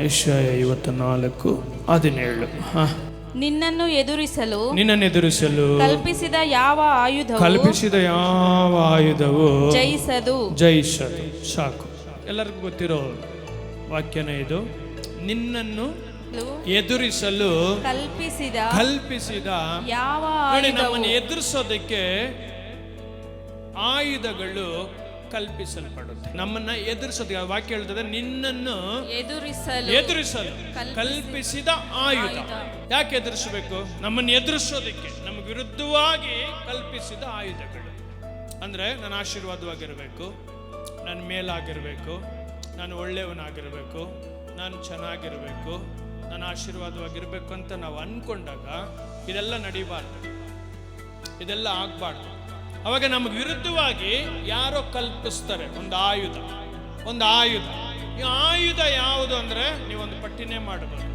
ಯೆಶಾಯ 54:17. ನಿನ್ನನ್ನು ಎದುರಿಸಲು ಕಲ್ಪಿಸಿದ ಯಾವ ಆಯುಧವು ಜಯಿಸದು. ಸಾಕು, ಎಲ್ಲರಿಗೂ ಗೊತ್ತಿರೋ ವಾಕ್ಯನೇ ಇದು. ನಿನ್ನನ್ನು ಎದುರಿಸಲು ಕಲ್ಪಿಸಿದ ಯಾವ ನಮ್ಮನ್ನು ಎದುರಿಸೋದಕ್ಕೆ ಆಯುಧಗಳು ಕಲ್ಪಿಸಲ್ಪಡುತ್ತೆ. ನಮ್ಮನ್ನ ಎದುರಿಸೋದಕ್ಕೆ ವಾಕ್ಯ ಹೇಳ್ತದೆ, ನಿನ್ನನ್ನು ಎದುರಿಸಲು ಕಲ್ಪಿಸಿದ ಆಯುಧ. ಯಾಕೆ ಎದುರಿಸಬೇಕು? ನಮ್ಮನ್ನು ಎದುರಿಸೋದಕ್ಕೆ ನಮಗೆ ವಿರುದ್ಧವಾಗಿ ಕಲ್ಪಿಸಿದ ಆಯುಧಗಳು. ಅಂದ್ರೆ ನಾನು ಆಶೀರ್ವಾದವಾಗಿರಬೇಕು, ನಾನು ಮೇಲಾಗಿರಬೇಕು, ನಾನು ಒಳ್ಳೆಯವನಾಗಿರಬೇಕು, ನಾನು ಚೆನ್ನಾಗಿರಬೇಕು, ನಾನು ಆಶೀರ್ವಾದವಾಗಿರ್ಬೇಕು ಅಂತ ನಾವು ಅನ್ಕೊಂಡಾಗ ಇದೆಲ್ಲ ನಡೀಬಾರ್ದು, ಇದೆಲ್ಲ ಆಗ್ಬಾರ್ದು. ಅವಾಗ ನಮಗೆ ವಿರುದ್ಧವಾಗಿ ಯಾರೋ ಕಲ್ಪಿಸ್ತಾರೆ ಒಂದು ಆಯುಧ. ಈ ಆಯುಧ ಯಾವುದು ಅಂದ್ರೆ ನೀವೊಂದು ಪಟ್ಟಿನೇ ಮಾಡಬಹುದು.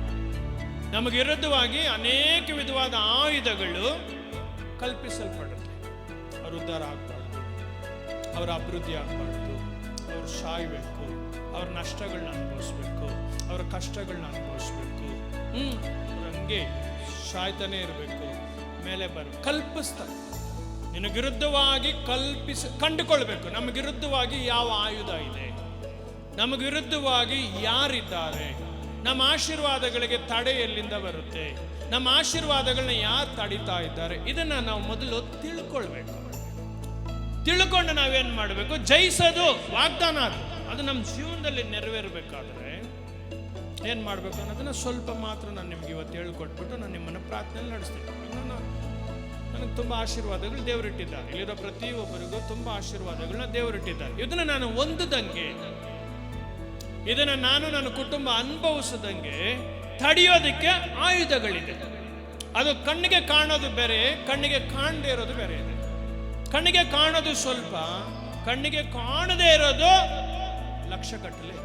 ನಮಗೆ ವಿರುದ್ಧವಾಗಿ ಅನೇಕ ವಿಧವಾದ ಆಯುಧಗಳು ಕಲ್ಪಿಸಲ್ಪಡುತ್ತೆ. ಅವ್ರ ಉದ್ಧಾರ ಆಗ್ಬಾರ್ದು, ಅವರ ಅಭಿವೃದ್ಧಿ ಆಗ್ಬಾರ್ದು, ಅವ್ರು ಸಾಯ್ಬೇಕು, ಅವ್ರ ನಷ್ಟಗಳನ್ನ ಅನುಭವಿಸ್ಬೇಕು, ಅವ್ರ ಕಷ್ಟಗಳನ್ನ ಅನುಭವಿಸ್ಬೇಕು, ಹಂಗೆ ಸಾಯ್ತಾನೆ ಇರಬೇಕು, ಮೇಲೆ ಕಲ್ಪಿಸ್ತಾರೆ. ನಿನಗೆ ವಿರುದ್ಧವಾಗಿ ಕಂಡುಕೊಳ್ಬೇಕು. ನಮಗೆ ವಿರುದ್ಧವಾಗಿ ಯಾವ ಆಯುಧ ಇದೆ, ನಮಗೆ ವಿರುದ್ಧವಾಗಿ ಯಾರಿದ್ದಾರೆ, ನಮ್ಮ ಆಶೀರ್ವಾದಗಳಿಗೆ ತಡೆ ಎಲ್ಲಿಂದ ಬರುತ್ತೆ, ನಮ್ಮ ಆಶೀರ್ವಾದಗಳನ್ನ ಯಾರು ತಡಿತಾ ಇದ್ದಾರೆ, ಇದನ್ನ ನಾವು ಮೊದಲು ತಿಳ್ಕೊಳ್ಬೇಕು. ತಿಳ್ಕೊಂಡು ನಾವೇನ್ ಮಾಡಬೇಕು? ಜಯಿಸೋದು ವಾಗ್ದಾನ. ಅದು ನಮ್ಮ ಜೀವನದಲ್ಲಿ ನೆರವೇರಬೇಕಾದ್ರೆ ಏನ್ ಮಾಡ್ಬೇಕು ಅನ್ನೋದನ್ನ ಸ್ವಲ್ಪ ಮಾತ್ರ ನಾನು ನಿಮ್ಗೆ ಇವತ್ತು ಹೇಳ್ಕೊಟ್ಬಿಟ್ಟು ನಾನು ನಿಮ್ಮನ್ನ ಪ್ರಾರ್ಥನೆ ನಡೆಸ್ತೀನಿ. ನನಗೆ ತುಂಬಾ ಆಶೀರ್ವಾದಗಳು ದೇವರಿಟ್ಟಿದ್ದಾರೆ. ಇಲ್ಲಿರೋ ಪ್ರತಿಯೊಬ್ಬರಿಗೂ ತುಂಬಾ ಆಶೀರ್ವಾದಗಳನ್ನ ದೇವರಿಟ್ಟಿದ್ದಾರೆ. ಇದನ್ನ ನಾನು ಹೊಂದದಂಗೆ, ಇದನ್ನ ನಾನು ನನ್ನ ಕುಟುಂಬ ಅನುಭವಿಸದಂಗೆ ತಡೆಯೋದಕ್ಕೆ ಆಯುಧಗಳಿದೆ. ಅದು ಕಣ್ಣಿಗೆ ಕಾಣೋದು ಬೇರೆ, ಕಣ್ಣಿಗೆ ಕಾಣದೇ ಇರೋದು ಬೇರೆ ಇದೆ. ಕಣ್ಣಿಗೆ ಕಾಣೋದು ಸ್ವಲ್ಪ, ಕಣ್ಣಿಗೆ ಕಾಣದೇ ಇರೋದು ಲಕ್ಷಗಟ್ಟಲೆ.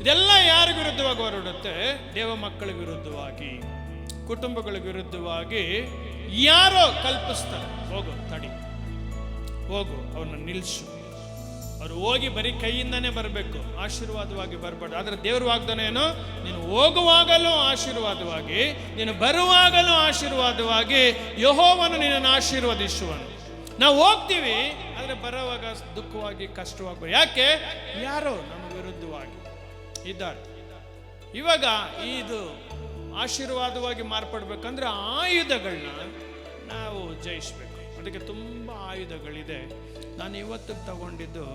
ಇದೆಲ್ಲ ಯಾರ ವಿರುದ್ಧವಾಗಿ ಹೊರಡುತ್ತೆ? ದೇವ ಮಕ್ಕಳ ವಿರುದ್ಧವಾಗಿ, ಕುಟುಂಬಗಳ ವಿರುದ್ಧವಾಗಿ ಯಾರೋ ಕಲ್ಪಿಸ್ತಾರೆ. ಹೋಗು, ತಡಿ, ಹೋಗು, ಅವ್ರನ್ನ ನಿಲ್ಸು. ಅವ್ರು ಹೋಗಿ ಬರೀ ಕೈಯಿಂದಾನೇ ಬರಬೇಕು, ಆಶೀರ್ವಾದವಾಗಿ ಬರಬಾರ್ದು. ಆದ್ರೆ ದೇವ್ರ ವಾಗ್ದಾನ ಏನೋ, ನೀನು ಹೋಗುವಾಗಲೂ ಆಶೀರ್ವಾದವಾಗಿ, ನೀನು ಬರುವಾಗಲೂ ಆಶೀರ್ವಾದವಾಗಿ ಯೆಹೋವನು ನಿನ್ನನ್ನು ಆಶೀರ್ವದಿಸುವನು. ನಾವು ಹೋಗ್ತೀವಿ, ಆದ್ರೆ ಬರೋವಾಗ ದುಃಖವಾಗಿ, ಕಷ್ಟವಾಗಿ. ಯಾಕೆ? ಯಾರೋ ನಮ್ಮ ವಿರುದ್ಧವಾಗಿ ಇದ್ದಾರೆ. ಇವಾಗ ಇದು ಆಶೀರ್ವಾದವಾಗಿ ಮಾರ್ಪಡ್ಬೇಕಂದ್ರೆ ಆಯುಧಗಳನ್ನ ನಾವು ಜಯಿಸ್ಬೇಕು. ಅದಕ್ಕೆ ತುಂಬ ಆಯುಧಗಳಿದೆ. ನಾನು ಇವತ್ತು ತಗೊಂಡಿದ್ದು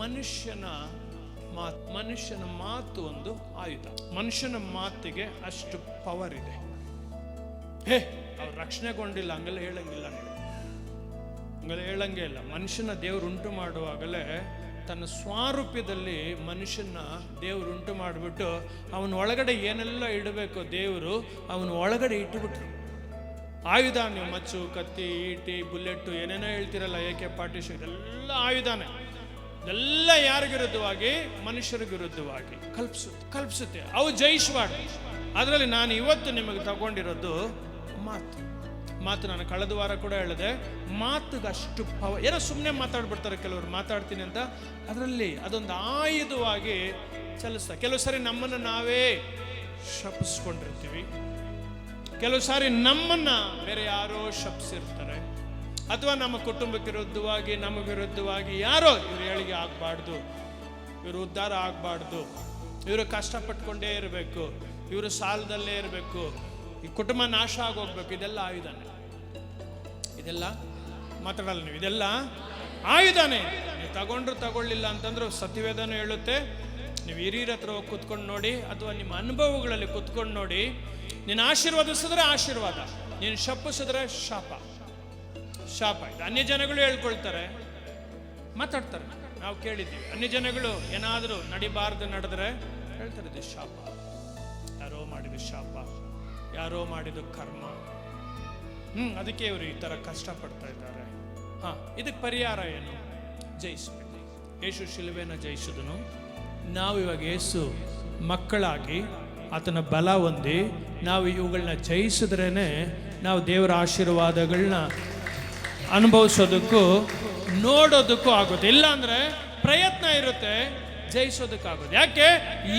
ಮನುಷ್ಯನ ಮಾತು ಒಂದು ಆಯುಧ. ಮನುಷ್ಯನ ಮಾತಿಗೆ ಅಷ್ಟು ಪವರ್ ಇದೆ. ಅವ್ರು ರಕ್ಷಣೆಗೊಂಡಿಲ್ಲ ಹಂಗೆಲ್ಲ ಹೇಳಂಗಿಲ್ಲ, ಹಂಗೆಲ್ಲ ಹೇಳಂಗೇ ಇಲ್ಲ. ಮನುಷ್ಯನ ದೇವ್ರು ಉಂಟು ಮಾಡುವಾಗಲೇ ತನ್ನ ಸ್ವಾರೂಪ್ಯದಲ್ಲಿ ಮನುಷ್ಯನ ದೇವರು ಉಂಟು ಮಾಡಿಬಿಟ್ಟು ಅವನ ಒಳಗಡೆ ಏನೆಲ್ಲ ಇಡಬೇಕು ದೇವರು ಅವನ ಒಳಗಡೆ ಇಟ್ಟುಬಿಟ್ರು. ಆಯುಧ, ನೀವು ಮಚ್ಚು, ಕತ್ತಿ, ಈಟಿ, ಬುಲೆಟ್ಟು ಏನೇನೋ ಹೇಳ್ತಿರಲ್ಲ, AK-47, ಇದೆಲ್ಲ ಆಯುಧನೇ. ಇದೆಲ್ಲ ಯಾರ ವಿರುದ್ಧವಾಗಿ? ಮನುಷ್ಯರ ವಿರುದ್ಧವಾಗಿ ಕಲ್ಪಿಸುತ್ತೆ. ಅವು ಜಯಿಸಬಾರ್ದು. ಅದರಲ್ಲಿ ನಾನು ಇವತ್ತು ನಿಮಗೆ ತಗೊಂಡಿರೋದು ಮಾತು. ನಾನು ಕಳೆದ ವಾರ ಕೂಡ ಹೇಳಿದೆ, ಮಾತುಗೆ ಅಷ್ಟು ಪವರ್. ಏನೋ ಸುಮ್ಮನೆ ಮಾತಾಡ್ಬಿಡ್ತಾರೆ ಕೆಲವರು, ಮಾತಾಡ್ತೀನಿ ಅಂತ. ಅದರಲ್ಲಿ ಅದೊಂದು ಆಯುಧವಾಗಿ ಚಲಿಸ್ತಾರೆ. ಕೆಲವು ಸಾರಿ ನಮ್ಮನ್ನು ನಾವೇ ಶಪಿಸ್ಕೊಂಡಿರ್ತೀವಿ, ಕೆಲವು ಸಾರಿ ನಮ್ಮನ್ನ ಬೇರೆ ಯಾರೋ ಶಪಿಸಿರ್ತಾರೆ, ಅಥವಾ ನಮ್ಮ ಕುಟುಂಬಕ್ಕೆ ವಿರುದ್ಧವಾಗಿ, ನಮ್ಮ ವಿರುದ್ಧವಾಗಿ ಯಾರೋ ಇವ್ರು ಏಳಿಗೆ ಆಗ್ಬಾರ್ದು, ಇವರು ಉದ್ಧಾರ ಆಗ್ಬಾರ್ದು, ಇವರು ಕಷ್ಟಪಟ್ಕೊಂಡೇ ಇರಬೇಕು, ಇವರು ಸಾಲದಲ್ಲೇ ಇರಬೇಕು, ಈ ಕುಟುಂಬ ನಾಶ ಆಗೋಗ್ಬೇಕು. ಇದೆಲ್ಲ ಆಯುಧನೇ. ಇದೆಲ್ಲ ಮಾತಾಡಲ್ಲ ನೀವು, ಇದೆಲ್ಲ ಆಯುಧನೇ. ನೀವು ತಗೊಳ್ಳಿಲ್ಲ ಅಂತಂದ್ರೆ ಸತ್ಯವೇದನೂ ಹೇಳುತ್ತೆ, ನೀವು ಹಿರಿಯರ ಹತ್ರ ಹೋಗಿ ಕುತ್ಕೊಂಡು ನೋಡಿ, ಅಥವಾ ನಿಮ್ಮ ಅನುಭವಗಳಲ್ಲಿ ಕುತ್ಕೊಂಡು ನೋಡಿ. ನೀನು ಆಶೀರ್ವಾದಿಸಿದ್ರೆ ಆಶೀರ್ವಾದ, ನೀನು ಶಪಿಸಿದ್ರೆ ಶಾಪ. ಇದು ಅನ್ಯ ಜನಗಳು ಹೇಳ್ಕೊಳ್ತಾರೆ, ಮಾತಾಡ್ತಾರೆ. ನಾವು ಕೇಳಿದ್ದೀವಿ, ಅನ್ಯ ಜನಗಳು ಏನಾದರೂ ನಡಿಬಾರ್ದು ನಡೆದ್ರೆ ಹೇಳ್ತಾರೆ, ಇದು ಶಾಪ, ಯಾರೋ ಮಾಡಿದ ಶಾಪ, ಯಾರೋ ಮಾಡಿದ ಕರ್ಮ. ಅದಕ್ಕೆ ಇವರು ಈ ತರ ಕಷ್ಟಪಡ್ತಾ ಇದ್ದಾರೆ. ಇದಕ್ಕೆ ಪರಿಹಾರ ಏನು? ಜಯಿಸಬೇಕು. ಯೇಸು ಶಿಲುಬೆಯನ್ನು ಜಯಿಸಿದನು. ನಾವು ಇವಾಗ ಯೇಸು ಮಕ್ಕಳಾಗಿ ಆತನ ಬಲ ಹೊಂದಿ ನಾವು ಇವುಗಳನ್ನ ಜಯಿಸಿದ್ರೇನೆ ನಾವು ದೇವರ ಆಶೀರ್ವಾದಗಳನ್ನ ಅನುಭವಿಸೋದಕ್ಕೂ ನೋಡೋದಕ್ಕೂ ಆಗುತ್ತೆ. ಇಲ್ಲ ಅಂದ್ರೆ ಪ್ರಯತ್ನ ಇರುತ್ತೆ, ಜಯಿಸೋದಕ್ಕಾಗೋದು. ಯಾಕೆ?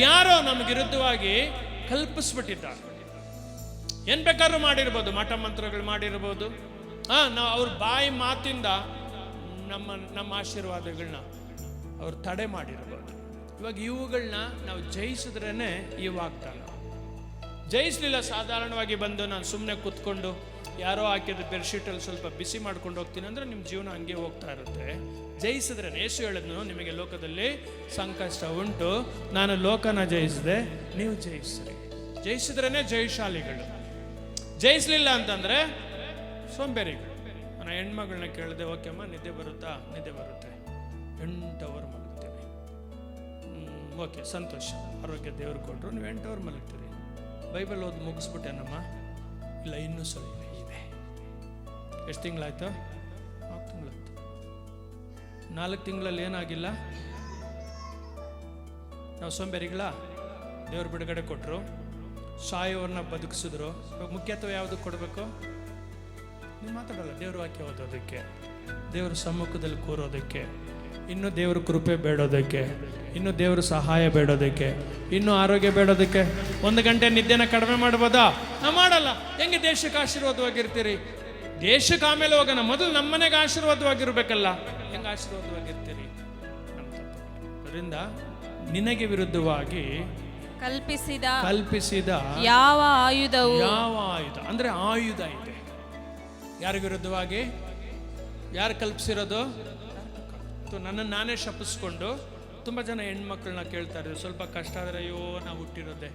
ಯಾರೋ ನಮಗೆ ವಿರುದ್ಧವಾಗಿ ಕಲ್ಪಿಸ್ಬಿಟ್ಟಿದ್ದಾರೆ. ಏನ್ ಬೇಕಾದ್ರೂ ಮಾಡಿರ್ಬೋದು, ಮಠ ಮಂತ್ರಗಳು ಮಾಡಿರ್ಬೋದು. ನಾವು ಅವ್ರ ಬಾಯಿ ಮಾತಿಂದ ನಮ್ಮ ಆಶೀರ್ವಾದಗಳನ್ನ ಅವ್ರು ತಡೆ ಮಾಡಿರ್ಬೋದು. ಇವಾಗ ಇವುಗಳನ್ನ ನಾವು ಜಯಿಸಿದ್ರೇನೆ ಈ ವಾಗ್ದಾನ. ಜಯಿಸ್ಲಿಲ್ಲ, ಸಾಧಾರಣವಾಗಿ ಬಂದು ನಾನು ಸುಮ್ಮನೆ ಕೂತ್ಕೊಂಡು ಯಾರೋ ಹಾಕಿದ ಬೆಡ್ಶೀಟಲ್ಲಿ ಸ್ವಲ್ಪ ಬಿಸಿ ಮಾಡ್ಕೊಂಡು ಹೋಗ್ತೀನಿ ಅಂದರೆ ನಿಮ್ಮ ಜೀವನ ಹಂಗೆ ಹೋಗ್ತಾ ಇರುತ್ತೆ. ಜಯಿಸಿದ್ರೆ, ಯೇಸು ಹೇಳಿದ್ನು, ನಿಮಗೆ ಲೋಕದಲ್ಲಿ ಸಂಕಷ್ಟ ಉಂಟು, ನಾನು ಲೋಕನ ಜಯಿಸಿದೆ, ನೀವು ಜಯಿಸ್ರಿ. ಜಯಿಸಿದ್ರೇ ಜಯಶಾಲಿಗಳು. ಜಯಿಸ್ಲಿಲ್ಲ ಅಂತಂದ್ರೆ ಸೋಂಬೇರಿಗಳು. ನಾನು ಹೆಣ್ಮಗಳನ್ನ ಕೇಳಿದೆ, ಓಕೆ ಅಮ್ಮ ನಿದ್ದೆ ಬರುತ್ತಾ? ನಿದ್ದೆ ಬರುತ್ತೆ, 8 ಅವರ್ ಮಲಗ್ತೀನಿ. ಓಕೆ, ಸಂತೋಷ, ಆರೋಗ್ಯ ದೇವ್ರು ಕೊಟ್ಟರು, ನೀವು 8 ಅವರ್ ಮಲಗ್ತೀರಿ. ಬೈಬಲ್ ಓದಿ ಮುಗಿಸ್ಬಿಟ್ಟೇನಮ್ಮ? ಇಲ್ಲ, ಇನ್ನೂ ಸ್ವಲ್ಪ ಇದೆ. ಎಷ್ಟು ತಿಂಗಳಾಯ್ತು? 4 ತಿಂಗಳಾಯ್ತು. 4 ತಿಂಗಳಲ್ಲಿ ಏನಾಗಿಲ್ಲ? ನಾವು ಸೋಂಬೇರಿಗಳ? ದೇವ್ರು ಬಿಡುಗಡೆ ಕೊಟ್ಟರು, ಸಾಯೋರನ್ನ ಬದುಕಿಸಿದ್ರು. ಇವಾಗ ಮುಖ್ಯತ್ವ ಯಾವುದು ಕೊಡಬೇಕು? ನೀವು ಮಾತಾಡಲ್ಲ. ದೇವ್ರ ವಾಕ್ಯ ಓದೋದಕ್ಕೆ, ದೇವ್ರ ಸಮ್ಮುಖದಲ್ಲಿ ಕೂರೋದಕ್ಕೆ, ಇನ್ನು ದೇವ್ರ ಕೃಪೆ ಬೇಡೋದಕ್ಕೆ, ಇನ್ನು ದೇವ್ರ ಸಹಾಯ ಬೇಡೋದಕ್ಕೆ, ಇನ್ನು ಆರೋಗ್ಯ ಬೇಡೋದಕ್ಕೆ. 1 ಗಂಟೆ ನಿದ್ದೆನ ಕಡಿಮೆ ಮಾಡ್ಬೋದಾ? ನಾವು ಮಾಡಲ್ಲ. ಹೆಂಗೆ ದೇಶಕ್ಕೆ ಆಶೀರ್ವಾದವಾಗಿರ್ತೀರಿ? ದೇಶಕ್ಕೆ ಆಮೇಲೆ ಹೋಗೋಣ, ಮೊದಲು ನಮ್ಮನೆಗೆ ಆಶೀರ್ವಾದವಾಗಿರ್ಬೇಕಲ್ಲ. ಹೆಂಗೆ ಆಶೀರ್ವಾದವಾಗಿರ್ತೀರಿ? ಅದರಿಂದ ನಿನಗೆ ವಿರುದ್ಧವಾಗಿ ಕಲ್ಪಿಸಿದ ಯಾವ ಆಯುಧವು, ಯಾವ ಆಯುಧ ಅಂದ್ರೆ ಆಯುಧ ಇದೆ. ಯಾರ ವಿರುದ್ಧವಾಗಿ? ಯಾರು ಕಲ್ಪಿಸಿರೋದು? ನನ್ನನ್ನು ನಾನೇ ಶಪಿಸ್ಕೊಂಡು ತುಂಬ ಜನ ಹೆಣ್ಮಕ್ಳನ್ನ ಕೇಳ್ತಾ ಇದ್ದಾರೆ, ಸ್ವಲ್ಪ ಕಷ್ಟ ಆದರೆ ಅಯ್ಯೋ ನಾವು ಹುಟ್ಟಿರೋದೆ.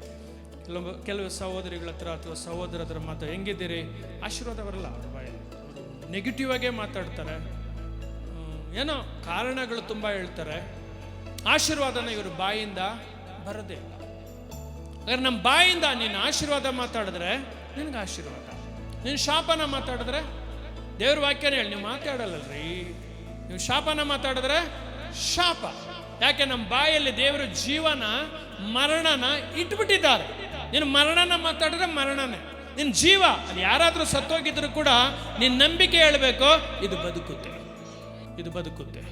ಕೆಲವು ಸಹೋದರಿಗಳ ಹತ್ರ ಅಥವಾ ಸಹೋದರ ಹತ್ರ ಮಾತಾಡಿ, ಹೆಂಗಿದ್ದೀರಿ? ಆಶೀರ್ವಾದ ಬರಲ್ಲ ಅವ್ರ ಬಾಯಲ್ಲಿ. ನೆಗೆಟಿವ್ ಆಗೇ ಮಾತಾಡ್ತಾರೆ, ಏನೋ ಕಾರಣಗಳು ತುಂಬ ಹೇಳ್ತಾರೆ. ಆಶೀರ್ವಾದನ ಇವರು ಬಾಯಿಂದ ಬರೋದೇ ಇಲ್ಲ. ಹಾಗಾದ್ರೆ ನಮ್ಮ ಬಾಯಿಂದ ನೀನು ಆಶೀರ್ವಾದ ಮಾತಾಡಿದ್ರೆ ನಿನಗೆ ಆಶೀರ್ವಾದ, ನೀನು ಶಾಪನ ಮಾತಾಡಿದ್ರೆ, ದೇವ್ರ ವಾಕ್ಯನೇ ಹೇಳಿ, ನೀವು ಮಾತಾಡಲ್ಲಲ್ರಿ, ನೀವು ಶಾಪನ ಮಾತಾಡಿದ್ರೆ ಶಾಪ. ಯಾಕೆ? ನಮ್ಮ ಬಾಯಲ್ಲಿ ದೇವರು ಜೀವನ ಮರಣನ ಇಟ್ಬಿಟ್ಟಿದ್ದಾರೆ. ನೀನು ಮರಣನ ಮಾತಾಡಿದ್ರೆ ಮರಣನೇ. ನಿನ್ನ ಜೀವ ಅದು ಯಾರಾದರೂ ಸತ್ತೋಗಿದ್ರು ಕೂಡ ನಿನ್ನ ನಂಬಿಕೆ ಹೇಳಬೇಕು, ಇದು ಬದುಕುತ್ತೆ, ಇದು ಬದುಕುತ್ತೆ.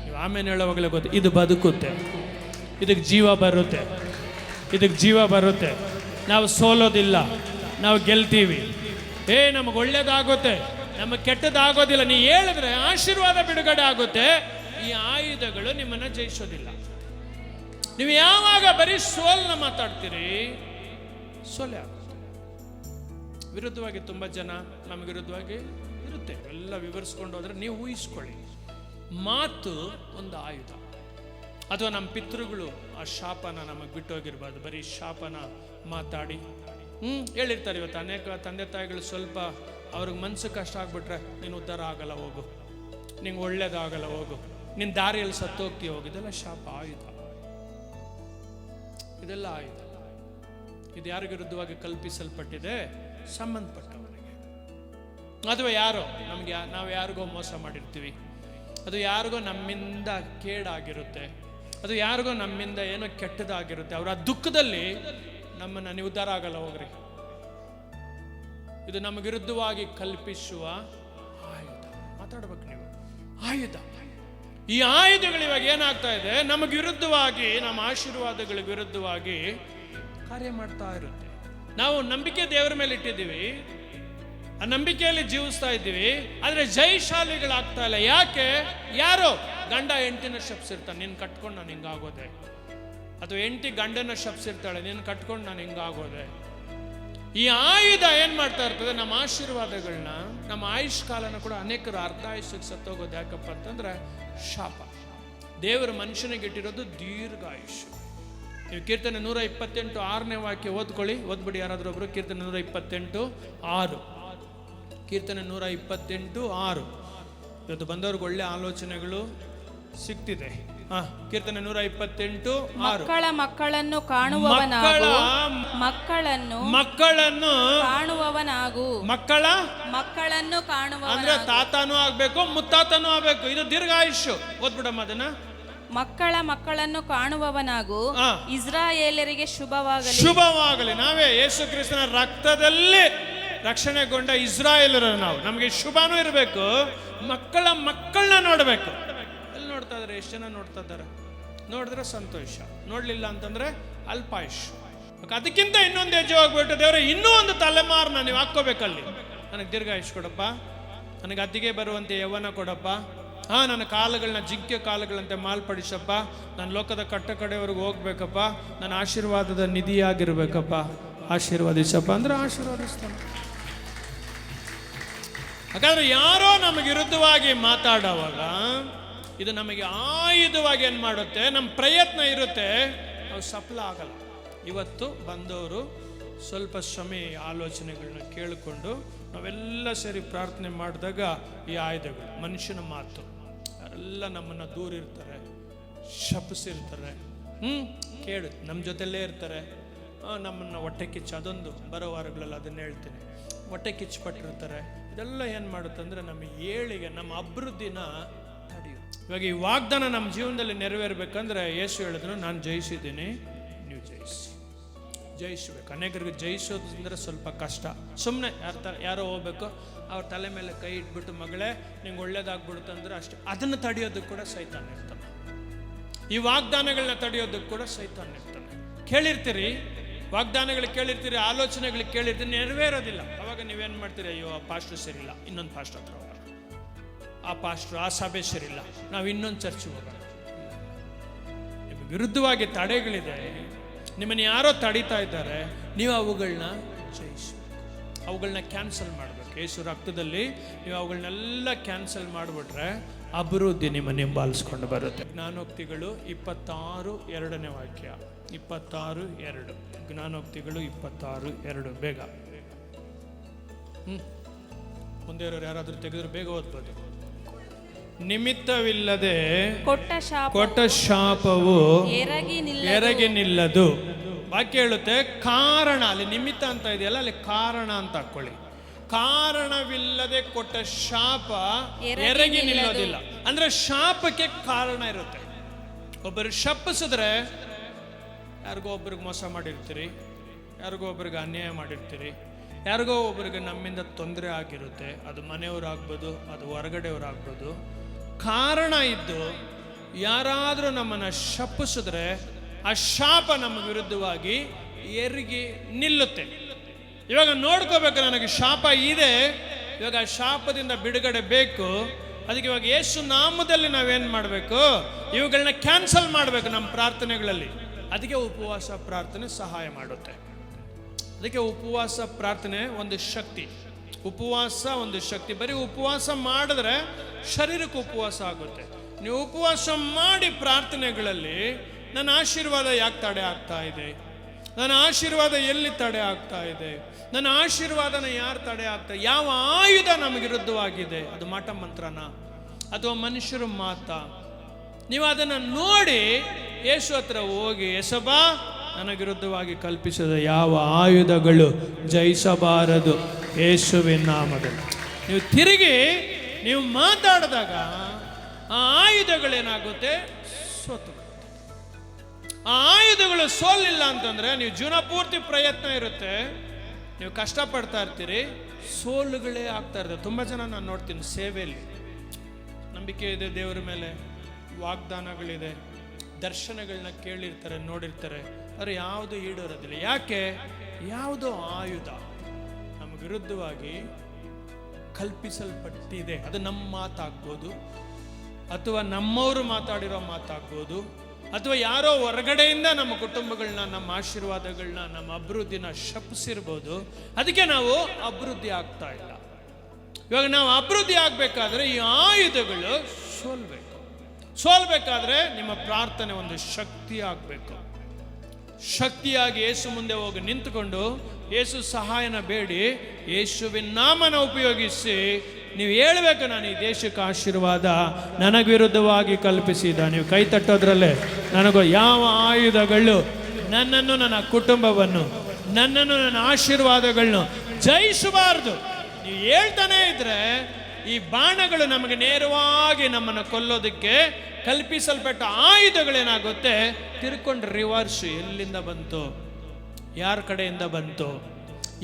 ನೀವು ಆಮೇಲೆ ಹೇಳೋವಾಗಲೇ ಗೊತ್ತು, ಇದು ಬದುಕುತ್ತೆ, ಇದಕ್ಕೆ ಜೀವ ಬರುತ್ತೆ, ಇದಕ್ಕೆ ಜೀವ ಬರುತ್ತೆ. ನಾವು ಸೋಲೋದಿಲ್ಲ, ನಾವು ಗೆಲ್ತೀವಿ. ನಮಗೆ ಒಳ್ಳೇದಾಗುತ್ತೆ, ನಮಗೆ ಕೆಟ್ಟದಾಗೋದಿಲ್ಲ. ನೀ ಹೇಳಿದ್ರೆ ಆಶೀರ್ವಾದ ಬಿಡುಗಡೆ ಆಗುತ್ತೆ. ಈ ಆಯುಧಗಳು ನಿಮ್ಮನ್ನ ಜಯಿಸೋದಿಲ್ಲ. ನೀವು ಯಾವಾಗ ಬರೀ ಸೋಲ್ನ ಮಾತಾಡ್ತೀರಿ, ಸೋಲೆ ಆಗುತ್ತೆ. ವಿರುದ್ಧವಾಗಿ ತುಂಬ ಜನ ನಮಗೆ ವಿರುದ್ಧವಾಗಿ ಇರುತ್ತೆ. ಎಲ್ಲ ವಿವರಿಸ್ಕೊಂಡು ಹೋದ್ರೆ ನೀವು ಊಹಿಸ್ಕೊಳ್ಳಿ. ಮಾತು ಒಂದು ಆಯುಧ. ಅಥವಾ ನಮ್ಮ ಪಿತೃಗಳು ಆ ಶಾಪನ ನಮಗೆ ಬಿಟ್ಟೋಗಿರ್ಬಾರ್ದು, ಬರೀ ಶಾಪನ ಮಾತಾಡಿ ಹೇಳಿರ್ತಾರೆ. ಇವತ್ತು ಅನೇಕ ತಂದೆ ತಾಯಿಗಳು ಸ್ವಲ್ಪ ಅವ್ರಿಗೆ ಮನಸ್ಸು ಕಷ್ಟ ಆಗ್ಬಿಟ್ರೆ, ನೀನು ಉದ್ಧಾರ ಆಗಲ್ಲ ಹೋಗು, ನಿಂಗೆ ಒಳ್ಳೇದಾಗಲ್ಲ ಹೋಗು, ನಿನ್ನ ದಾರಿಯಲ್ಲಿ ಸತ್ತೋಗ್ತೀಯ ಹೋಗು. ಇದೆಲ್ಲ ಶಾಪ, ಆಯುಧ. ಇದೆಲ್ಲ ಆಯುಧ. ಇದು ಯಾರ ವಿರುದ್ಧವಾಗಿ ಕಲ್ಪಿಸಲ್ಪಟ್ಟಿದೆ? ಸಂಬಂಧಪಟ್ಟವರಿಗೆ. ಅಥವಾ ಯಾರೋ ನಮ್ಗೆ, ನಾವು ಯಾರಿಗೋ ಮೋಸ ಮಾಡಿರ್ತೀವಿ, ಅದು ಯಾರಿಗೋ ನಮ್ಮಿಂದ ಕೇಡಾಗಿರುತ್ತೆ, ಅದು ಯಾರಿಗೋ ನಮ್ಮಿಂದ ಏನೋ ಕೆಟ್ಟದಾಗಿರುತ್ತೆ. ಅವರ ದುಃಖದಲ್ಲಿ ನಮ್ಮನ್ನ ನೀವು ಉದ್ಧಾರ ಆಗಲ್ಲ ಹೋಗ್ರಿ. ಇದು ನಮ್ಮ ವಿರುದ್ಧವಾಗಿ ಕಲ್ಪಿಸುವ ಆಯುಧ. ಮಾತಾಡ್ಬೇಕು ನೀವು, ಆಯುಧ. ಈ ಆಯುಧಗಳು ಇವಾಗ ಏನಾಗ್ತಾ ಇದೆ? ನಮಗೆ ವಿರುದ್ಧವಾಗಿ, ನಮ್ಮ ಆಶೀರ್ವಾದಗಳ ವಿರುದ್ಧವಾಗಿ ಕಾರ್ಯ ಮಾಡ್ತಾ ಇರುತ್ತೆ. ನಾವು ನಂಬಿಕೆ ದೇವರ ಮೇಲೆ ಇಟ್ಟಿದ್ದೀವಿ, ಆ ನಂಬಿಕೆಯಲ್ಲಿ ಜೀವಿಸ್ತಾ ಇದ್ದೀವಿ, ಆದರೆ ಜಯಶಾಲಿಗಳಾಗ್ತಾ ಇಲ್ಲ. ಯಾಕೆ? ಯಾರೋ ಗಂಡ ಹೆಂಡತಿನ ಶಪಿಸಿರ್ತಾನೆ, ನೀನು ಕಟ್ಕೊಂಡು ನಾನು ಹಿಂಗಾಗೋದೆ. ಅಥವಾ ಹೆಂಡತಿ ಗಂಡನ ಶಪಿಸಿರ್ತಾಳೆ, ನೀನು ಕಟ್ಕೊಂಡು ನಾನು ಹಿಂಗಾಗೋದೆ. ಈ ಆಯುಧ ಏನ್ ಮಾಡ್ತಾ ಇರ್ತದೆ? ನಮ್ಮ ಆಶೀರ್ವಾದಗಳನ್ನ, ನಮ್ಮ ಆಯುಷ್ ಕಾಲನ ಕೂಡ ಅನೇಕರು ಅರ್ಧ ಆಯುಷ್ಯಕ್ಕೆ ಸತ್ತೋಗೋದು. ಯಾಕಪ್ಪ ಅಂತಂದ್ರೆ ಶಾಪ. ದೇವರ ಮನುಷ್ಯನಿಗೆ ಇಟ್ಟಿರೋದು ದೀರ್ಘ ಆಯುಷ್ಯ. ನೀವು ಕೀರ್ತನೆ 128 6ನೇ ವಾಕ್ಯ ಓದ್ಕೊಳ್ಳಿ, ಓದ್ಬಿಡಿ ಯಾರಾದ್ರೂ ಒಬ್ರು. ಕೀರ್ತನೆ 128 6. ಕೀರ್ತನೆ 128 6. ಇವತ್ತು ಬಂದವ್ರಿಗೆ ಒಳ್ಳೆ ಆಲೋಚನೆಗಳು ಸಿಗ್ತಿದೆ. ಕೀರ್ತನೆ 128 6. ಮಕ್ಕಳನ್ನು ಕಾಣುವವನಾಗು, ಮಕ್ಕಳನ್ನು ಕಾಣುವವನಾಗು. ಮಕ್ಕಳನ್ನು ಕಾಣುವ ಅಂದ್ರೆ ತಾತನೂ ಆಗ್ಬೇಕು, ಮುತ್ತಾತನೂ ಆಗ್ಬೇಕು. ಇದು ದೀರ್ಘಾಯುಷ್ಯ. ಓದ್ಬಿಡಮ್ಮ ಅದನ್ನ. ಮಕ್ಕಳನ್ನು ಕಾಣುವವನಾಗು, ಇಸ್ರಾಯೇಲರಿಗೆ ಶುಭವಾಗಲಿ. ಶುಭವಾಗಲಿ. ನಾವೇ ಯೇಸು ಕ್ರಿಸ್ತನ ರಕ್ತದಲ್ಲಿ ರಕ್ಷಣೆಗೊಂಡ ಇಸ್ರಾಯೇಲರು ನಾವು. ನಮಗೆ ಶುಭನೂ ಇರಬೇಕು, ಮಕ್ಕಳನ್ನ ನೋಡಬೇಕು. ಎಲ್ಲಿ ನೋಡ್ತಾ ಇದಾರೆ? ಎಷ್ಟು ಜನ ನೋಡ್ತಾ ಇದ್ದಾರೆ? ನೋಡಿದ್ರೆ ಸಂತೋಷ, ನೋಡಲಿಲ್ಲ ಅಂತಂದರೆ ಅಲ್ಪಾಯುಷ್. ಅದಕ್ಕಿಂತ ಇನ್ನೊಂದು ಹೆಜ್ಜೆ ಹೋಗ್ಬಿಟ್ಟು, ದೇವರೇ ಇನ್ನೂ ಒಂದು ತಲೆಮಾರನ್ನ ನೀವು ಹಾಕ್ಕೋಬೇಕಲ್ಲಿ, ನನಗೆ ದೀರ್ಘಾಯುಷ್ ಕೊಡಪ್ಪ, ನನಗೆ ಅದ್ದಿಗೆ ಬರುವಂತೆ ಯೌವನ ಕೊಡಪ್ಪ, ನನ್ನ ಕಾಲಗಳನ್ನ ಜಿಂಕೆ ಕಾಲಗಳಂತೆ ಮಾಲ್ಪಡಿಸಪ್ಪ, ನಾನು ಲೋಕದ ಕಟ್ಟ ಕಡೆವರೆಗೂ ಹೋಗ್ಬೇಕಪ್ಪ, ನನ್ನ ಆಶೀರ್ವಾದದ ನಿಧಿಯಾಗಿರ್ಬೇಕಪ್ಪ, ಆಶೀರ್ವಾದಿಸಪ್ಪ ಅಂದ್ರೆ ಆಶೀರ್ವಾದಿಸ್ತಾನೆ. ಹಾಗಾದ್ರೆ ಯಾರೋ ನಮಗೆ ವಿರುದ್ಧವಾಗಿ ಮಾತಾಡುವಾಗ ಇದು ನಮಗೆ ಆಯುಧವಾಗಿ ಏನು ಮಾಡುತ್ತೆ, ನಮ್ಮ ಪ್ರಯತ್ನ ಇರುತ್ತೆ, ಅವು ಸಫಲ ಆಗಲ್ಲ. ಇವತ್ತು ಬಂದವರು ಸ್ವಲ್ಪ ಸಮಯ ಆಲೋಚನೆಗಳನ್ನ ಕೇಳಿಕೊಂಡು ನಾವೆಲ್ಲ ಸೇರಿ ಪ್ರಾರ್ಥನೆ ಮಾಡಿದಾಗ ಈ ಆಯುಧಗಳು, ಮನುಷ್ಯನ ಮಾತು, ಯಾರೆಲ್ಲ ನಮ್ಮನ್ನು ದೂರ ಇರ್ತಾರೆ, ಶಪಿಸಿರ್ತಾರೆ, ಕೇಳು ನಮ್ಮ ಜೊತೆಲ್ಲೇ ಇರ್ತಾರೆ, ನಮ್ಮನ್ನು ಹೊಟ್ಟೆ ಕಿಚ್ಚು, ಅದೊಂದು ಬರೋ ವಾರಗಳಲ್ಲಿ ಅದನ್ನು ಹೇಳ್ತೀನಿ, ಹೊಟ್ಟೆ ಕಿಚ್ಚುಪಟ್ಟಿರ್ತಾರೆ. ಇದೆಲ್ಲ ಏನು ಮಾಡುತ್ತೆ ಅಂದರೆ ನಮ್ಮ ಏಳಿಗೆ, ನಮ್ಮ ಅಭಿವೃದ್ಧಿನ ತಡೆಯುತ್ತೆ. ಇವಾಗ ಈ ವಾಗ್ದಾನ ನಮ್ಮ ಜೀವನದಲ್ಲಿ ನೆರವೇರಬೇಕಂದ್ರೆ ಯೇಸು ಹೇಳಿದ್ರು, ನಾನು ಜಯಿಸಿದ್ದೀನಿ, ನೀವು ಜಯಿಸಬೇಕು. ಅನೇಕರಿಗೆ ಜಯಿಸೋದಂದ್ರೆ ಸ್ವಲ್ಪ ಕಷ್ಟ. ಸುಮ್ಮನೆ ಯಾರೋ ಹೋಗ್ಬೇಕು, ಅವ್ರ ತಲೆ ಮೇಲೆ ಕೈ ಇಟ್ಬಿಟ್ಟು ಮಗಳೇ ನಿಂಗೆ ಒಳ್ಳೇದಾಗ್ಬಿಡುತ್ತಂದ್ರೆ ಅಷ್ಟೇ. ಅದನ್ನು ತಡೆಯೋದಕ್ಕೆ ಕೂಡ ಸೈತಾನ ಇರ್ತಾನೆ. ಈ ವಾಗ್ದಾನಗಳನ್ನ ತಡೆಯೋದಕ್ಕೆ ಕೂಡ ಸೈತಾನ ಇರ್ತಾನೆ. ಕೇಳಿರ್ತೀರಿ, ವಾಗ್ದಾನಗಳು ಕೇಳಿರ್ತೀರಿ, ಆಲೋಚನೆಗಳು ಕೇಳಿರ್ತೀರಿ, ನೆರವೇರೋದಿಲ್ಲ. ಅವಾಗ ನೀವೇನು ಮಾಡ್ತೀರಿ, ಅಯ್ಯೋ ಆ ಪಾಸ್ಟ್ರು ಸರಿಯಿಲ್ಲ, ಇನ್ನೊಂದು ಪಾಸ್ಟ್ರ್ ಹತ್ರ ಹೋಗೋಣ, ಆ ಪಾಸ್ಟ್ರು ಆ ಸಭೆ ಸರಿಯಿಲ್ಲ, ನಾವು ಇನ್ನೊಂದು ಚರ್ಚ್ಗೆ ಹೋಗೋಣ. ನಿಮಗೆ ವಿರುದ್ಧವಾಗಿ ತಡೆಗಳಿದೆ, ನಿಮ್ಮನ್ನು ಯಾರೋ ತಡೀತಾ ಇದ್ದಾರೆ, ನೀವು ಅವುಗಳನ್ನ ಜಯಿಸಬೇಕು, ಅವುಗಳನ್ನ ಕ್ಯಾನ್ಸಲ್ ಮಾಡಬೇಕು. ಯೇಸು ರಕ್ತದಲ್ಲಿ ನೀವು ಅವುಗಳನ್ನೆಲ್ಲ ಕ್ಯಾನ್ಸಲ್ ಮಾಡಿಬಿಟ್ರೆ ಅಭಿವೃದ್ಧಿ ನಿಮ್ಮನ್ನು ಹಿಂಬಾಲಿಸ್ಕೊಂಡು ಬರುತ್ತೆ. ಜ್ಞಾನೋಕ್ತಿಗಳು 26:2 ವಾಕ್ಯ, 26:2. ಜ್ಞಾನೋಕ್ತಿಗಳು 26:2. ಬೇಗ ಮುಂದೆ ಇರೋರು ಯಾರಾದರೂ ತೆಗೆದ್ರು ಬೇಗ ಓದ್ಬೋದು. ನಿಮಿತ್ತವಿಲ್ಲದೆ ಕೊಟ್ಟ ಶಾಪವು ಎರಗಿ ನಿಲ್ಲದು. ವಾಕ್ಯ ಹೇಳುತ್ತೆ ಕಾರಣ, ಅಲ್ಲಿ ನಿಮಿತ್ತ ಅಂತ ಇದೆಯಲ್ಲ, ಅಲ್ಲಿ ಕಾರಣ ಅಂತ ಹಾಕೊಳ್ಳಿ. ಕಾರಣವಿಲ್ಲದೆ ಕೊಟ್ಟ ಶಾಪ ಎರಗಿ ನಿಲ್ಲೋದಿಲ್ಲ. ಅಂದ್ರೆ ಶಾಪಕ್ಕೆ ಕಾರಣ ಇರುತ್ತೆ. ಒಬ್ಬರು ಶಪಿಸಿದ್ರೆ, ಯಾರಿಗೋ ಒಬ್ರಿಗೆ ಮೋಸ ಮಾಡಿರ್ತೀರಿ, ಯಾರಿಗೋ ಒಬ್ರಿಗೆ ಅನ್ಯಾಯ ಮಾಡಿರ್ತೀರಿ, ಯಾರಿಗೋ ಒಬ್ರಿಗೆ ನಮ್ಮಿಂದ ತೊಂದರೆ ಆಗಿರುತ್ತೆ. ಅದು ಮನೆಯವರಾಗ್ಬೋದು, ಅದು ಹೊರಗಡೆಯವರಾಗ್ಬೋದು. ಕಾರಣ ಇದ್ದು ಯಾರಾದರೂ ನಮ್ಮನ್ನು ಶಪಿಸಿದ್ರೆ ಆ ಶಾಪ ನಮ್ಮ ವಿರುದ್ಧವಾಗಿ ಎರಗಿ ನಿಲ್ಲುತ್ತೆ. ಇವಾಗ ನೋಡ್ಕೋಬೇಕು, ನನಗೆ ಶಾಪ ಇದೆ, ಇವಾಗ ಆ ಶಾಪದಿಂದ ಬಿಡುಗಡೆ ಬೇಕು. ಅದಕ್ಕೆ ಇವಾಗ ಯೇಸು ನಾಮದಲ್ಲಿ ನಾವೇನು ಮಾಡಬೇಕು, ಇವುಗಳನ್ನ ಕ್ಯಾನ್ಸಲ್ ಮಾಡಬೇಕು ನಮ್ಮ ಪ್ರಾರ್ಥನೆಗಳಲ್ಲಿ. ಅದಕ್ಕೆ ಉಪವಾಸ ಪ್ರಾರ್ಥನೆ ಸಹಾಯ ಮಾಡುತ್ತೆ. ಅದಕ್ಕೆ ಉಪವಾಸ ಪ್ರಾರ್ಥನೆ ಒಂದು ಶಕ್ತಿ, ಉಪವಾಸ ಒಂದು ಶಕ್ತಿ. ಬರೀ ಉಪವಾಸ ಮಾಡಿದ್ರೆ ಶರೀರಕ್ಕೆ ಉಪವಾಸ ಆಗುತ್ತೆ. ನೀವು ಉಪವಾಸ ಮಾಡಿ ಪ್ರಾರ್ಥನೆಗಳಲ್ಲಿ ನನ್ನ ಆಶೀರ್ವಾದ ಯಾಕೆ ತಡೆ ಆಗ್ತಾ ಇದೆ, ನನ್ನ ಆಶೀರ್ವಾದ ಎಲ್ಲಿ ತಡೆ ಆಗ್ತಾ ಇದೆ, ನನ್ನ ಆಶೀರ್ವಾದನ ಯಾರು ತಡೆ ಆಗ್ತಾ, ಯಾವ ಆಯುಧ ನಮಗೆ ವಿರುದ್ಧವಾಗಿದೆ, ಅದು ಮಾಟ ಮಂತ್ರನ ಅಥವಾ ಮನುಷ್ಯರ ಮಾತಾ, ನೀವು ಅದನ್ನು ನೋಡಿ ಯೇಸು ಹತ್ರ ಹೋಗಿ, ಯೇಸಬ್ಬಾ ನನಗೆ ವಿರುದ್ಧವಾಗಿ ಕಲ್ಪಿಸಿದ ಯಾವ ಆಯುಧಗಳು ಜಯಿಸಬಾರದು ಯೇಸುವಿನ ನಾಮದಲ್ಲಿ. ನೀವು ತಿರುಗಿ ನೀವು ಮಾತಾಡಿದಾಗ ಆ ಆಯುಧಗಳೇನಾಗುತ್ತೆ, ಸೋತು. ಆ ಆಯುಧಗಳು ಸೋಲಿಲ್ಲ ಅಂತಂದ್ರೆ ನೀವು ಜೀವನ ಪೂರ್ತಿ ಪ್ರಯತ್ನ ಇರುತ್ತೆ, ನೀವು ಕಷ್ಟಪಡ್ತಾ ಇರ್ತೀರಿ, ಸೋಲುಗಳೇ ಆಗ್ತಾ ಇರ್ತದೆ. ತುಂಬ ಜನ ನಾನು ನೋಡ್ತೀನಿ, ಸೇವೆಯಲ್ಲಿ ನಂಬಿಕೆ ಇದೆ, ದೇವರ ಮೇಲೆ ವಾಗ್ದಾನಗಳಿದೆ, ದರ್ಶನಗಳನ್ನ ಕೇಳಿರ್ತಾರೆ, ನೋಡಿರ್ತಾರೆ, ಆದರೆ ಯಾವುದು ಈಡೇರೋದಿಲ್ಲ. ಯಾಕೆ? ಯಾವುದೋ ಆಯುಧ ನಮ್ಮ ವಿರುದ್ಧವಾಗಿ ಕಲ್ಪಿಸಲ್ಪಟ್ಟಿದೆ. ಅದು ನಮ್ಮ ಮಾತಾಗ್ಬೋದು, ಅಥವಾ ನಮ್ಮವರು ಮಾತಾಡಿರೋ ಮಾತಾಗ್ಬೋದು, ಅಥವಾ ಯಾರೋ ಹೊರಗಡೆಯಿಂದ ನಮ್ಮ ಕುಟುಂಬಗಳನ್ನ, ನಮ್ಮ ಆಶೀರ್ವಾದಗಳನ್ನ, ನಮ್ಮ ಅಭಿವೃದ್ಧಿನ ಶಪಿಸಿರ್ಬೋದು. ಅದಕ್ಕೆ ನಾವು ಅಭಿವೃದ್ಧಿ ಆಗ್ತಾ ಇಲ್ಲ. ಇವಾಗ ನಾವು ಅಭಿವೃದ್ಧಿ ಆಗಬೇಕಾದ್ರೆ ಈ ಆಯುಧಗಳು ಸೋಲ್ಬೇಕಾದ್ರೆ ನಿಮ್ಮ ಪ್ರಾರ್ಥನೆ ಒಂದು ಶಕ್ತಿ ಆಗಬೇಕು. ಶಕ್ತಿಯಾಗಿ ಯೇಸು ಮುಂದೆ ಹೋಗಿ ನಿಂತುಕೊಂಡು ಯೇಸು ಸಹಾಯನ ಬೇಡಿ, ಯೇಸುವಿನ ನಾಮನ ಉಪಯೋಗಿಸಿ ನೀವು ಹೇಳ್ಬೇಕು, ನಾನು ಈ ದೇಶಕ್ಕೆ ಆಶೀರ್ವಾದ ನನಗೆ ವಿರುದ್ಧವಾಗಿ ಕಲ್ಪಿಸಿದ. ನೀವು ಕೈ ತಟ್ಟೋದ್ರಲ್ಲೇ ನನಗೂ ಯಾವ ಆಯುಧಗಳು ನನ್ನನ್ನು, ನನ್ನ ಕುಟುಂಬವನ್ನು, ನನ್ನನ್ನು, ನನ್ನ ಆಶೀರ್ವಾದಗಳನ್ನು ಜಯಿಸಬಾರ್ದು ನೀವು ಹೇಳ್ತಾನೆ ಇದ್ರೆ, ಈ ಬಾಣಗಳು ನಮಗೆ ನೇರವಾಗಿ ನಮ್ಮನ್ನು ಕೊಲ್ಲೋದಕ್ಕೆ ಕಲ್ಪಿಸಲ್ಪಟ್ಟ ಆಯುಧಗಳೇನಾಗುತ್ತೆ, ತಿರ್ಕೊಂಡು ರಿವರ್ಸ್, ಎಲ್ಲಿಂದ ಬಂತು, ಯಾರ ಕಡೆಯಿಂದ ಬಂತು,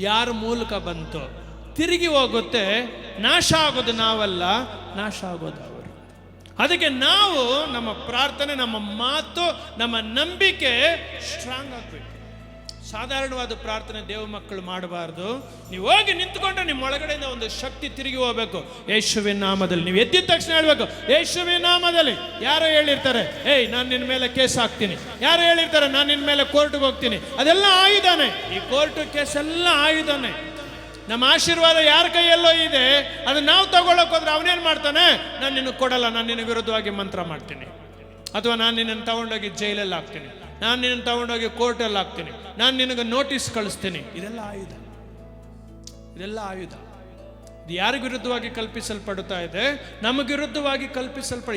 ಯಾರ ಮೂಲಕ ಬಂತು, ತಿರುಗಿ ಹೋಗುತ್ತೆ. ನಾಶ ಆಗೋದು ನಾವಲ್ಲ, ನಾಶ ಆಗೋದು ಅವರು. ಅದಕ್ಕೆ ನಾವು ನಮ್ಮ ಪ್ರಾರ್ಥನೆ, ನಮ್ಮ ಮಾತು, ನಮ್ಮ ನಂಬಿಕೆ ಸ್ಟ್ರಾಂಗ್ ಆಗಬೇಕು. ಸಾಧಾರಣವಾದ ಪ್ರಾರ್ಥನೆ ದೇವ ಮಕ್ಕಳು ಮಾಡಬಾರ್ದು. ನೀವು ಹೋಗಿ ನಿಂತ್ಕೊಂಡ್ರೆ ನಿಮ್ಮ ಒಳಗಡೆಯಿಂದ ಒಂದು ಶಕ್ತಿ ತಿರುಗಿ ಹೋಗ್ಬೇಕು. ಯೇಸುವಿನ ನಾಮದಲ್ಲಿ ನೀವು ಎದ್ದಿದ ತಕ್ಷಣ ಹೇಳ್ಬೇಕು, ಯೇಸುವಿನ ನಾಮದಲ್ಲಿ. ಯಾರೋ ಹೇಳಿರ್ತಾರೆ, ಏಯ್ ನಾನು ನಿನ್ನ ಮೇಲೆ ಕೇಸ್ ಹಾಕ್ತೀನಿ, ಯಾರೋ ಹೇಳಿರ್ತಾರೆ ನಾನು ನಿನ್ನ ಮೇಲೆ ಕೋರ್ಟ್ಗೆ ಹೋಗ್ತೀನಿ, ಅದೆಲ್ಲ ಆಯುಧನೇ. ಈ ಕೋರ್ಟು ಕೇಸ್ ಎಲ್ಲ ಆಯುಧನೇ. ನಮ್ಮ ಆಶೀರ್ವಾದ ಯಾರ ಕೈಯಲ್ಲೋ ಇದೆ, ಅದು ನಾವು ತಗೊಳ್ಳೋಕೆ ಹೋದ್ರೆ ಅವನೇನು ಮಾಡ್ತಾನೆ, ನಾನು ನಿನಗೆ ಕೊಡಲ್ಲ, ನಾನು ನಿನಗೆ ವಿರುದ್ಧವಾಗಿ ಮಂತ್ರ ಮಾಡ್ತೀನಿ, ಅಥವಾ ನಾನು ನಿನ್ನನ್ನು ತಗೊಂಡೋಗಿ ಜೈಲಲ್ಲಿ ಹಾಕ್ತೀನಿ, ನಾನು ನಿನ್ನನ್ನು ತಗೊಂಡೋಗಿ ಕೋರ್ಟಲ್ಲಿ ಹಾಕ್ತೀನಿ, ನಾನು ನಿನಗೆ ನೋಟಿಸ್ ಕಳಿಸ್ತೀನಿ. ಇದೆಲ್ಲ ಆಯುಧ, ಇದೆಲ್ಲ ಆಯುಧ. ಇದು ಯಾರಿಗೆ ವಿರುದ್ಧವಾಗಿ ಕಲ್ಪಿಸಲ್ಪಡುತ್ತಾ ಇದೆ? ನಮಗೆ ವಿರುದ್ಧವಾಗಿ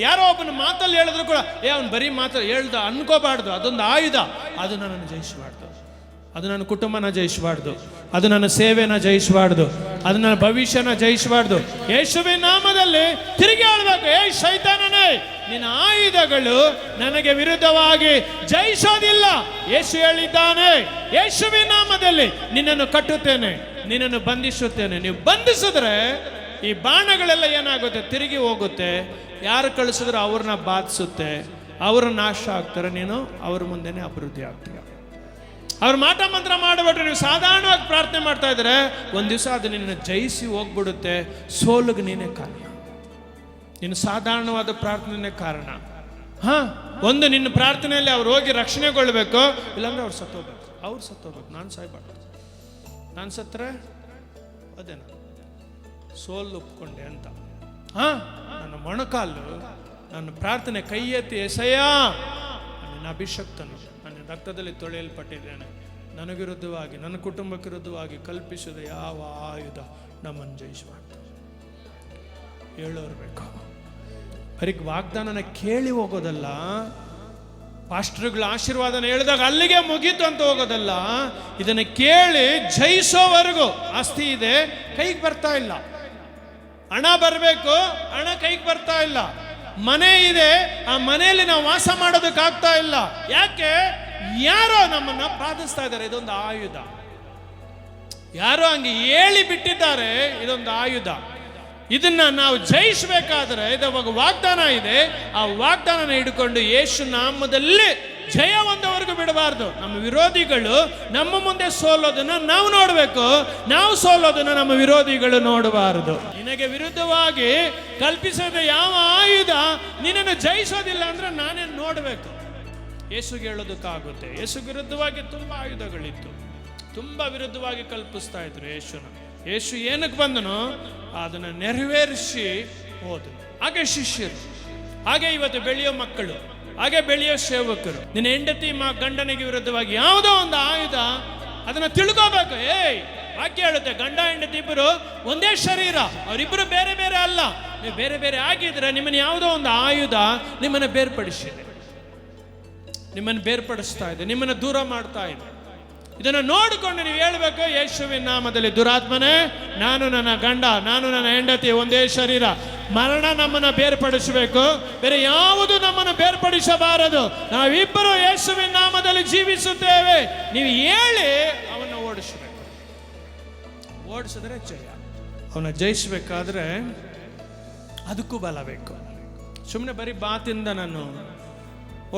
ಯಾರೋ ಒಬ್ಬನ ಮಾತಲ್ಲಿ ಹೇಳಿದ್ರು ಕೂಡ ಅವ್ನು ಬರೀ ಮಾತಲ್ಲಿ ಹೇಳ್ದ ಅನ್ಕೋಬಾರ್ದು. ಅದೊಂದು ಆಯುಧ. ಅದು ನನ್ನನ್ನು ಜಯಿಸಬಾರ್ದು, ಅದು ನನ್ನ ಕುಟುಂಬನ ಜಯಿಸಬಾರ್ದು, ಅದು ನನ್ನ ಸೇವೆನ ಜಯಿಸಬಾರ್ದು, ಅದು ನನ್ನ ಭವಿಷ್ಯನ ಜಯಿಸಬಾರ್ದು. ಯೇಸುವಿನ ನಾಮದಲ್ಲಿ ತಿರುಗಿ ಹೇಳ್ಬೇಕು, ಏ ಶೈತಾನನೇ, ನಿನ್ನ ಆಯುಧಗಳು ನನಗೆ ವಿರುದ್ಧವಾಗಿ ಜಯಿಸೋದಿಲ್ಲ. ಯೇಸು ಹೇಳಿದ್ದಾನೆ, ಯೇಸುವಿನ ನಾಮದಲ್ಲಿ ನಿನ್ನನ್ನು ಕಟ್ಟುತ್ತೇನೆ, ನಿನ್ನನ್ನು ಬಂಧಿಸುತ್ತೇನೆ. ನೀವು ಬಂಧಿಸಿದ್ರೆ ಈ ಬಾಣಗಳೆಲ್ಲ ಏನಾಗುತ್ತೆ, ತಿರುಗಿ ಹೋಗುತ್ತೆ. ಯಾರು ಕಳಿಸಿದ್ರೆ ಅವ್ರನ್ನ ಬಾಧಿಸುತ್ತೆ, ಅವರು ನಾಶ ಆಗ್ತಾರೆ, ನೀನು ಅವ್ರ ಮುಂದೆನೆ ಅಭಿವೃದ್ಧಿ ಆಗ್ತೀಯ. ಅವ್ರು ಮಾಟ ಮಂತ್ರ ಮಾಡಬಿಟ್ರೆ, ನೀವು ಸಾಧಾರಣವಾಗಿ ಪ್ರಾರ್ಥನೆ ಮಾಡ್ತಾ ಇದ್ರೆ ಒಂದು ದಿವಸ ಅದು ನಿನ್ನ ಜಯಿಸಿ ಹೋಗ್ಬಿಡುತ್ತೆ. ಸೋಲಿಗೆ ನೀನೇ ಕಾರಣ, ನಿನ್ನ ಸಾಧಾರಣವಾದ ಪ್ರಾರ್ಥನೆ ಕಾರಣ. ಒಂದು ನಿನ್ನ ಪ್ರಾರ್ಥನೆಯಲ್ಲಿ ಅವ್ರು ಹೋಗಿ ರಕ್ಷಣೆಗೊಳ್ಬೇಕು, ಇಲ್ಲಾಂದ್ರೆ ಅವ್ರು ಸತ್ತೋಗ್ಬೇಕು. ಅವ್ರು ಸತ್ತೋಗ್ಬೇಕು, ನಾನು ಸಾಯ್ಬಾರ್ದು. ನಾನು ಸತ್ತರೆ ಅದೇ ನಾನು ಸೋಲು ಒಪ್ಕೊಂಡೆ ಅಂತ. ನನ್ನ ಮೊಣಕಾಲು, ನನ್ನ ಪ್ರಾರ್ಥನೆ ಕೈ ಎತ್ತಿ, ಎಸೆಯ ನನ್ನ ಅಭಿಷಕ್ತನು ನನ್ನ ರಕ್ತದಲ್ಲಿ ತೊಳೆಯಲ್ಪಟ್ಟಿದ್ದೇನೆ, ನನಗೆ ವಿರುದ್ಧವಾಗಿ, ನನ್ನ ಕುಟುಂಬಕ್ಕೆ ವಿರುದ್ಧವಾಗಿ ಕಲ್ಪಿಸಿದ ಯಾವ ಆಯುಧ ನಮ್ಮನ್ನು ಜಯಿಸಬಾರ್ದು. ಹೇಳೋರ್ಬೇಕು. ಬರೀ ವಾಗ್ದಾನನ ಕೇಳಿ ಹೋಗೋದಲ್ಲ, ಪಾಸ್ಟರ್ಗಳ ಆಶೀರ್ವಾದನ ಹೇಳಿದಾಗ ಅಲ್ಲಿಗೆ ಮುಗೀತು ಅಂತ ಹೋಗೋದಲ್ಲ. ಇದನ್ನು ಕೇಳಿ ಜಯಿಸೋವರೆಗೂ. ಆಸ್ತಿ ಇದೆ, ಕೈಗೆ ಬರ್ತಾ ಇಲ್ಲ, ಹಣ ಬರಬೇಕು, ಹಣ ಕೈಗೆ ಬರ್ತಾ ಇಲ್ಲ. ಮನೆ ಇದೆ, ಆ ಮನೆಯಲ್ಲಿ ನಾವು ವಾಸ ಮಾಡೋದಕ್ಕಾಗ್ತಾ ಇಲ್ಲ. ಯಾಕೆ? ಯಾರೋ ನಮ್ಮನ್ನ ಬಾಧಿಸ್ತಾ ಇದ್ದಾರೆ. ಇದೊಂದು ಆಯುಧ. ಯಾರೋ ಹಂಗೆ ಹೇಳಿ ಬಿಟ್ಟಿದ್ದಾರೆ, ಇದೊಂದು ಆಯುಧ. ಇದನ್ನ ನಾವು ಜಯಿಸಬೇಕಾದ್ರೆ ಇವಾಗ ವಾಗ್ದಾನ ಇದೆ, ಆ ವಾಗ್ದಾನನ ಹಿಡ್ಕೊಂಡು ಯೇಸು ನಾಮದಲ್ಲಿ ಜಯ ಹೊಂದವರೆಗೂ ಬಿಡಬಾರ್ದು. ನಮ್ಮ ವಿರೋಧಿಗಳು ನಮ್ಮ ಮುಂದೆ ಸೋಲೋದನ್ನ ನಾವು ನೋಡಬೇಕು, ನಾವು ಸೋಲೋದನ್ನ ನಮ್ಮ ವಿರೋಧಿಗಳು ನೋಡಬಾರದು. ನಿನಗೆ ವಿರುದ್ಧವಾಗಿ ಕಲ್ಪಿಸಿದ ಯಾವ ಆಯುಧ ನಿನ್ನನ್ನು ಜಯಿಸೋದಿಲ್ಲ ಅಂದ್ರೆ ನಾನೇ ನೋಡಬೇಕು. ಯೇಸುಗೆ ಹೇಳೋದಕ್ಕಾಗುತ್ತೆ. ಯೇಸು ವಿರುದ್ಧವಾಗಿ ತುಂಬಾ ಆಯುಧಗಳಿತ್ತು, ತುಂಬಾ ವಿರುದ್ಧವಾಗಿ ಕಲ್ಪಿಸ್ತಾ ಇದ್ರು ಯೇಸುನ. ಯೇಸು ಏನಕ್ಕೆ ಬಂದನೋ ಅದನ್ನು ನೆರವೇರಿಸಿ ಹೋದನು. ಹಾಗೆ ಶಿಷ್ಯರು, ಹಾಗೆ ಇವತ್ತು ಬೆಳೆಯೋ ಮಕ್ಕಳು, ಹಾಗೆ ಬೆಳೆಯೋ ಸೇವಕರು. ನಿನ್ನ ಹೆಂಡತಿ ಗಂಡನಿಗೆ ವಿರುದ್ಧವಾಗಿ ಯಾವುದೋ ಒಂದು ಆಯುಧ, ಅದನ್ನ ತಿಳ್ಕೋಬೇಕು. ವಾಕ್ಯ ಹೇಳುತ್ತೆ, ಗಂಡ ಹೆಂಡತಿ ಇಬ್ಬರು ಒಂದೇ ಶರೀರ, ಅವರಿಬ್ಬರು ಬೇರೆ ಬೇರೆ ಅಲ್ಲ. ನೀವು ಬೇರೆ ಬೇರೆ ಆಗಿದ್ರೆ ನಿಮ್ಮನ್ನು ಯಾವುದೋ ಒಂದು ಆಯುಧ ನಿಮ್ಮನ್ನು ಬೇರ್ಪಡಿಸಿದೆ, ನಿಮ್ಮನ್ನು ಬೇರ್ಪಡಿಸ್ತಾ ಇದೆ, ನಿಮ್ಮನ್ನು ದೂರ ಮಾಡ್ತಾ ಇದೆ. ಇದನ್ನು ನೋಡಿಕೊಂಡು ನೀವು ಹೇಳ್ಬೇಕು, ಯೇಸುವಿನ ನಾಮದಲ್ಲಿ ದುರಾತ್ಮನೇ, ನಾನು ನನ್ನ ಗಂಡ, ನಾನು ನನ್ನ ಹೆಂಡತಿ ಒಂದೇ ಶರೀರ. ಮರಣ ನಮ್ಮನ್ನು ಬೇರ್ಪಡಿಸಬೇಕು, ಬೇರೆ ಯಾವುದು ನಮ್ಮನ್ನು ಬೇರ್ಪಡಿಸಬಾರದು. ನಾವಿಬ್ಬರು ಯೇಸುವಿನ ನಾಮದಲ್ಲಿ ಜೀವಿಸುತ್ತೇವೆ. ನೀವು ಹೇಳಿ ಅವನ್ನ ಓಡಿಸಬೇಕು. ಓಡಿಸಿದ್ರೆ ಜಯ. ಅವನ್ನ ಜಯಿಸಬೇಕಾದ್ರೆ ಅದಕ್ಕೂ ಬಲ ಬೇಕು. ಸುಮ್ಮನೆ ಬರೀ ಬಾತಿಂದ ನಾನು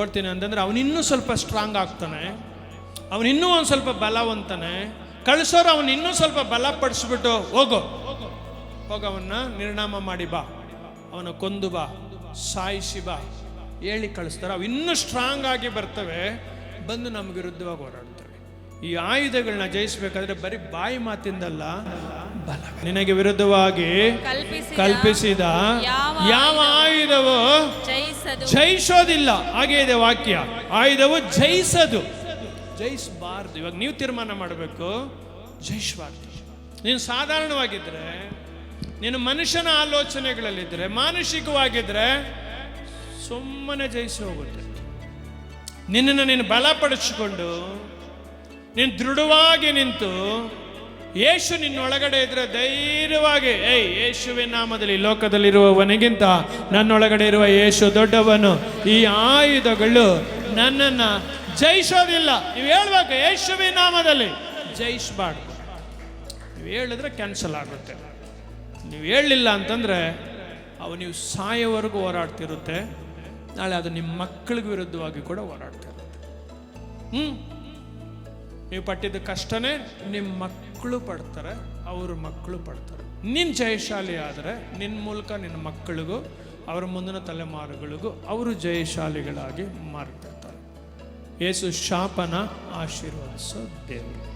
ಓಡ್ತೀನಿ ಅಂತಂದ್ರೆ ಅವನಿನ್ನೂ ಸ್ವಲ್ಪ ಸ್ಟ್ರಾಂಗ್ ಆಗ್ತಾನೆ, ಅವನಿನ್ನೂ ಒಂದು ಸ್ವಲ್ಪ ಬಲವಂತಾನೆ. ಕಳಿಸೋರು ಅವನು ಇನ್ನೂ ಸ್ವಲ್ಪ ಬಲಪಡಿಸ್ಬಿಟ್ಟು ಹೋಗವನ್ನ ನಿರ್ನಾಮ ಮಾಡಿ ಬಾ, ಅವನ ಕೊಂದು ಬಾ, ಸಾಯಿಸಿ ಬಾ ಹೇಳಿ ಕಳಿಸ್ತಾರೆ. ಅವು ಇನ್ನೂ ಸ್ಟ್ರಾಂಗ್ ಆಗಿ ಬರ್ತವೆ, ಬಂದು ನಮ್ಗೆ ವಿರುದ್ಧವಾಗಿ ಹೋರಾಡ್ತವೆ. ಈ ಆಯುಧಗಳನ್ನ ಜಯಿಸಬೇಕಾದ್ರೆ ಬರೀ ಬಾಯಿ ಮಾತಿಂದಲ್ಲ, ಬಲ. ನಿನಗೆ ವಿರುದ್ಧವಾಗಿ ಕಲ್ಪಿಸಿದ ಯಾವ ಆಯುಧವು ಜಯಿಸೋದಿಲ್ಲ. ಹಾಗೆ ಇದೆ ವಾಕ್ಯ, ಆಯುಧವು ಜಯಿಸಬಾರ್ದು. ಇವಾಗ ನೀವು ತೀರ್ಮಾನ ಮಾಡಬೇಕು, ಜಯಿಸಬಾರ್ದು. ನೀನು ಸಾಧಾರಣವಾಗಿದ್ರೆ, ನೀನು ಮನುಷ್ಯನ ಆಲೋಚನೆಗಳಲ್ಲಿದ್ದರೆ, ಮಾನಸಿಕವಾಗಿದ್ದರೆ ಸುಮ್ಮನೆ ಜಯಿಸಿ ಹೋಗುತ್ತೆ. ನಿನ್ನನ್ನು ನೀನು ಬಲಪಡಿಸಿಕೊಂಡು ನೀನು ದೃಢವಾಗಿ ನಿಂತು ಯೇಸು ನಿನ್ನೊಳಗಡೆ ಇದ್ರೆ ಧೈರ್ಯವಾಗಿ, ಯೇಸುವಿನ ನಾಮದಲ್ಲಿ ಲೋಕದಲ್ಲಿರುವವನಿಗಿಂತ ನನ್ನೊಳಗಡೆ ಇರುವ ಯೇಸು ದೊಡ್ಡವನು, ಈ ಆಯುಧಗಳು ನನ್ನನ್ನು ಜಯಿಸೋದಿಲ್ಲ. ನೀವು ಹೇಳ್ಬೇಕು, ಯೇಸುವಿನ ನಾಮದಲ್ಲಿ ಜಯಿಸಬಾರ್ದು. ನೀವು ಹೇಳಿದ್ರೆ ಕ್ಯಾನ್ಸಲ್ ಆಗುತ್ತೆ. ನೀವು ಹೇಳಲಿಲ್ಲ ಅಂತಂದ್ರೆ ಅವು ನೀವು ಸಾಯೋವರೆಗೂ ಹೋರಾಡ್ತಿರುತ್ತೆ. ನಾಳೆ ಅದು ನಿಮ್ಮ ಮಕ್ಕಳಿಗೆ ವಿರುದ್ಧವಾಗಿ ಕೂಡ ಹೋರಾಡ್ತಿರುತ್ತೆ. ನೀವು ಪಟ್ಟಿದ್ದ ಕಷ್ಟನೇ ನಿಮ್ಮ ಮಕ್ಕಳು ಪಡ್ತಾರೆ, ಅವ್ರ ಮಕ್ಕಳು ಪಡ್ತಾರೆ. ನೀನು ಜಯಶಾಲಿ ಆದರೆ ನಿನ್ನ ಮೂಲಕ ನಿನ್ನ ಮಕ್ಕಳಿಗೂ ಅವರ ಮುಂದಿನ ತಲೆಮಾರುಗಳಿಗೂ ಅವರು ಜಯಶಾಲಿಗಳಾಗಿ ಮಾರ್ತಿರ್ತಾರೆ. ಯೇಸು ಶಾಪನ ಆಶೀರ್ವದಿಸೋ ದೇವರು.